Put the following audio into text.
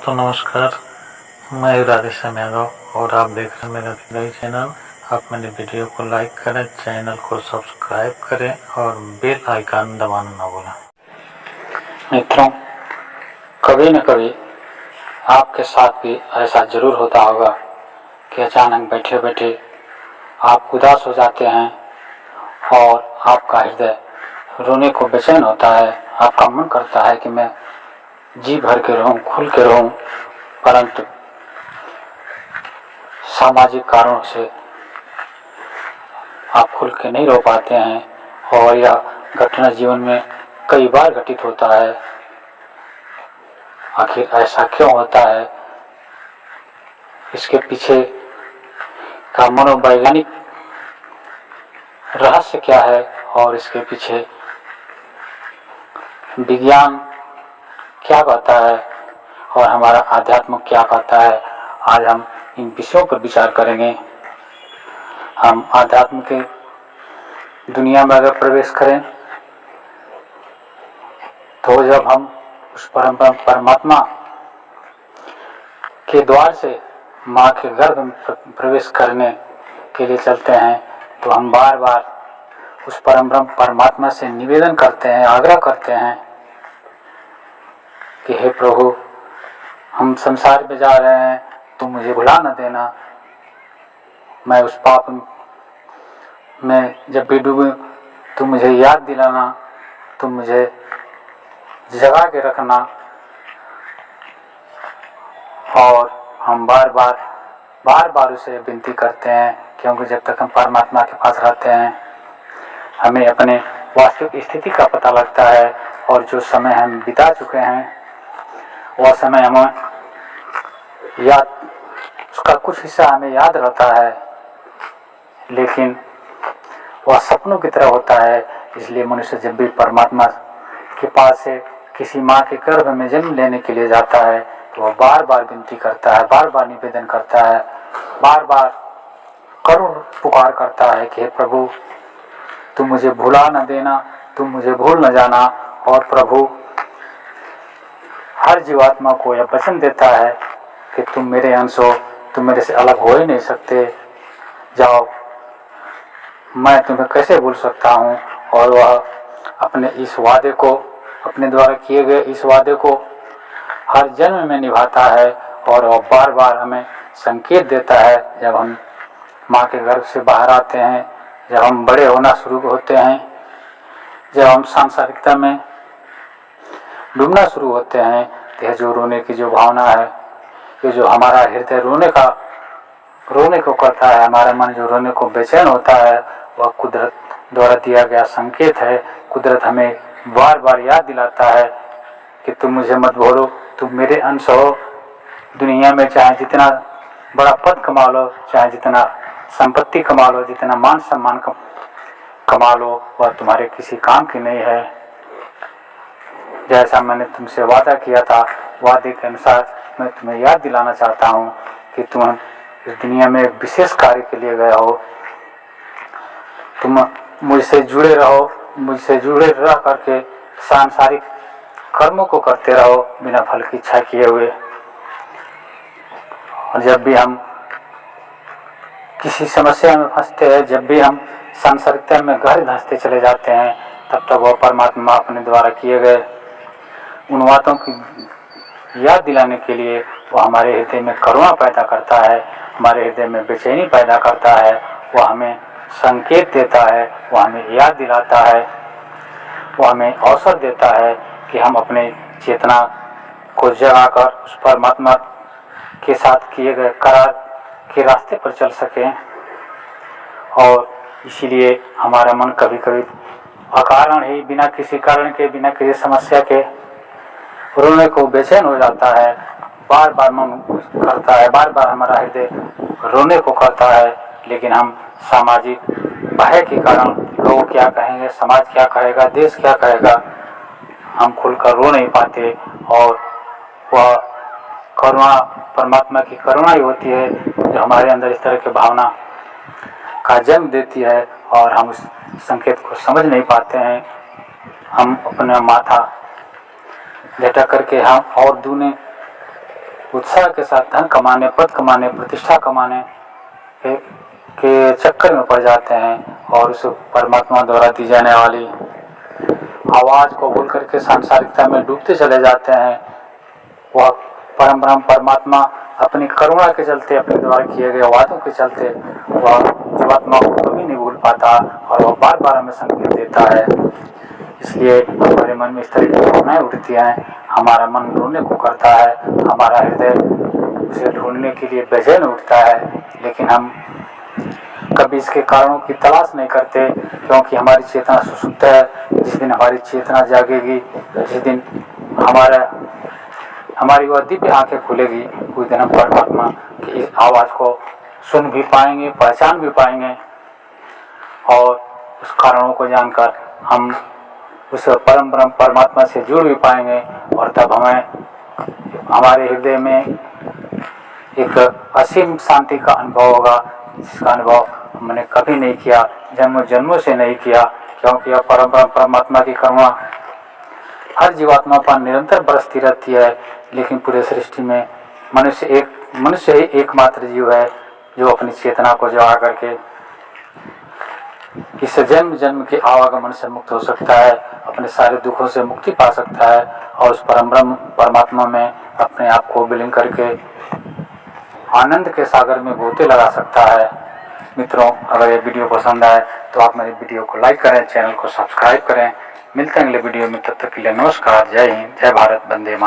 दोस्तों नमस्कार, मैं राधेश्याम यादव और आप देख रहे हैं मेरा नई चैनल। आप मेरे वीडियो को लाइक करें, चैनल को सब्सक्राइब करें और बेल आइकन दबाना ना भूलें। मित्रों, कभी न कभी आपके साथ भी ऐसा जरूर होता होगा कि अचानक बैठे बैठे आप उदास हो जाते हैं और आपका हृदय रोने को बेचैन होता है। आपका मन करता है कि मैं जी भर के रहूं, खुल के रहूं, परंतु सामाजिक कारणों से आप खुल के नहीं रो पाते हैं और यह घटना जीवन में कई बार घटित होता है। आखिर ऐसा क्यों होता है? इसके पीछे का मनोवैज्ञानिक रहस्य क्या है और इसके पीछे विज्ञान क्या कहता है और हमारा आध्यात्म क्या कहता है, आज हम इन विषयों पर विचार करेंगे। हम आध्यात्म के दुनिया में अगर प्रवेश करें तो जब हम उस परमात्मा के द्वार से माँ के गर्भ में प्रवेश करने के लिए चलते हैं तो हम बार बार उस परमात्मा से निवेदन करते हैं, आग्रह करते हैं कि हे प्रभु, हम संसार में जा रहे हैं, तुम मुझे भुला न देना। मैं उस पाप में जब भी डूबूं तुम मुझे याद दिलाना, तुम मुझे जगा के रखना। और हम बार बार उसे विनती करते हैं, क्योंकि जब तक हम परमात्मा के पास रहते हैं हमें अपने वास्तविक स्थिति का पता लगता है और जो समय हम बिता चुके हैं वह समय हमें याद, उसका कुछ हिस्सा हमें याद रहता है, लेकिन वह सपनों की तरह होता है। इसलिए मनुष्य जब भी परमात्मा के पास से किसी माँ के गर्भ में जन्म लेने के लिए जाता है तो वह बार बार विनती करता है, बार बार निवेदन करता है, बार बार करुण पुकार करता है कि हे प्रभु, तुम मुझे भुला न देना, तुम मुझे भूल न जाना। और प्रभु हर जीवात्मा को यह वचन देता है कि तुम मेरे अंश हो, तुम मेरे से अलग हो ही नहीं सकते, जाओ, मैं तुम्हें कैसे भूल सकता हूँ। और वह अपने इस वादे को, अपने द्वारा किए गए इस वादे को हर जन्म में निभाता है और वह बार बार हमें संकेत देता है। जब हम माँ के गर्भ से बाहर आते हैं, जब हम बड़े होना शुरू होते हैं, जब हम सांसारिकता में डूबना शुरू होते हैं, तो जो रोने की जो भावना है, ये जो हमारा हृदय रोने को करता है, हमारा मन जो रोने को बेचैन होता है, वह कुदरत द्वारा दिया गया संकेत है। कुदरत हमें बार बार याद दिलाता है कि तुम मुझे मत भूलो, तुम मेरे अंश हो। दुनिया में चाहे जितना बड़ा पद कमा लो, चाहे जितना संपत्ति कमा लो, जितना मान सम्मान कमा लो, वह तुम्हारे किसी काम की नहीं है। जैसा मैंने तुमसे वादा किया था, वादे के अनुसार मैं तुम्हें याद दिलाना चाहता हूँ कि तुम इस दुनिया में विशेष कार्य के लिए गए हो। तुम मुझसे जुड़े रहो, मुझसे जुड़े रह करके सांसारिक कर्मों को करते रहो बिना फल की इच्छा किए हुए। और जब भी हम किसी समस्या में फंसते हैं, जब भी हम सांसारिकता में गहरे धंसते चले जाते हैं, तब तक वह परमात्मा अपने द्वारा किए गए उन बातों की याद दिलाने के लिए वह हमारे हृदय में करुणा पैदा करता है, हमारे हृदय में बेचैनी पैदा करता है। वह हमें संकेत देता है, वह हमें याद दिलाता है, वह हमें अवसर देता है कि हम अपने चेतना को जगाकर उस परमात्मा के साथ किए गए करार के रास्ते पर चल सकें। और इसीलिए हमारा मन कभी कभी अकारण ही, बिना किसी कारण के, बिना किसी समस्या के रोने को बेचैन हो जाता है। बार बार मन करता है, बार बार हमारा हृदय रोने को करता है, लेकिन हम सामाजिक भय के कारण, लोग क्या कहेंगे, समाज क्या कहेगा, देश क्या कहेगा, हम खुलकर रो नहीं पाते। और वह करुणा परमात्मा की करुणा ही होती है जो हमारे अंदर इस तरह की भावना का जन्म देती है और हम उस संकेत को समझ नहीं पाते हैं। हम अपना माथा झटक करके हम और दूने उत्साह के साथ धन कमाने, पद कमाने, प्रतिष्ठा कमाने के चक्कर में पड़ जाते हैं और उस परमात्मा द्वारा दी जाने वाली आवाज को भूल करके सांसारिकता में डूबते चले जाते हैं। वह परम ब्रह्म परमात्मा अपनी करुणा के चलते, अपने द्वारा किए गए वादों के चलते वह जीवात्मा को कभी नहीं भूल पाता और वह बार बार हमें संकेत देता है। इसलिए हमारे मन में इस तरह की भावनाएं उठती हैं, हमारा मन ढूंढने को करता है, हमारा हृदय उसे ढूंढने के लिए बेचैन उठता है, लेकिन हम कभी इसके कारणों की तलाश नहीं करते, क्योंकि हमारी चेतना सुसुप्त है। जिस दिन हमारी चेतना जागेगी, जिस दिन हमारी वह दिव्य आंखें खुलेगी, उस दिन हम परमात्मा की इस आवाज को सुन भी पाएंगे, पहचान भी पाएंगे और उस कारणों को जानकर हम उस परम ब्रह्म परमात्मा से जुड़ भी पाएंगे। और तब हमें हमारे हृदय में एक असीम शांति का अनुभव होगा, जिसका अनुभव हमने कभी नहीं किया, जन्मों जन्मों से नहीं किया, क्योंकि यह परम ब्रह्म परमात्मा की करुणा हर जीवात्मा पर निरंतर बरसती रहती है। लेकिन पूरे सृष्टि में मनुष्य ही एकमात्र जीव है जो अपनी चेतना को जगा करके इस जन्म जन्म के आवागमन से मुक्त हो सकता है, अपने सारे दुखों से मुक्ति पा सकता है और उस परम ब्रह्म परमात्मा में अपने आप को विलीन करके आनंद के सागर में गोते लगा सकता है। मित्रों, अगर ये वीडियो पसंद आए तो आप मेरे वीडियो को लाइक करें, चैनल को सब्सक्राइब करें। मिलते हैं अगले वीडियो में, तब तक के लिए नमस्कार, जय हिंद, जय भारत, वंदे मातरम।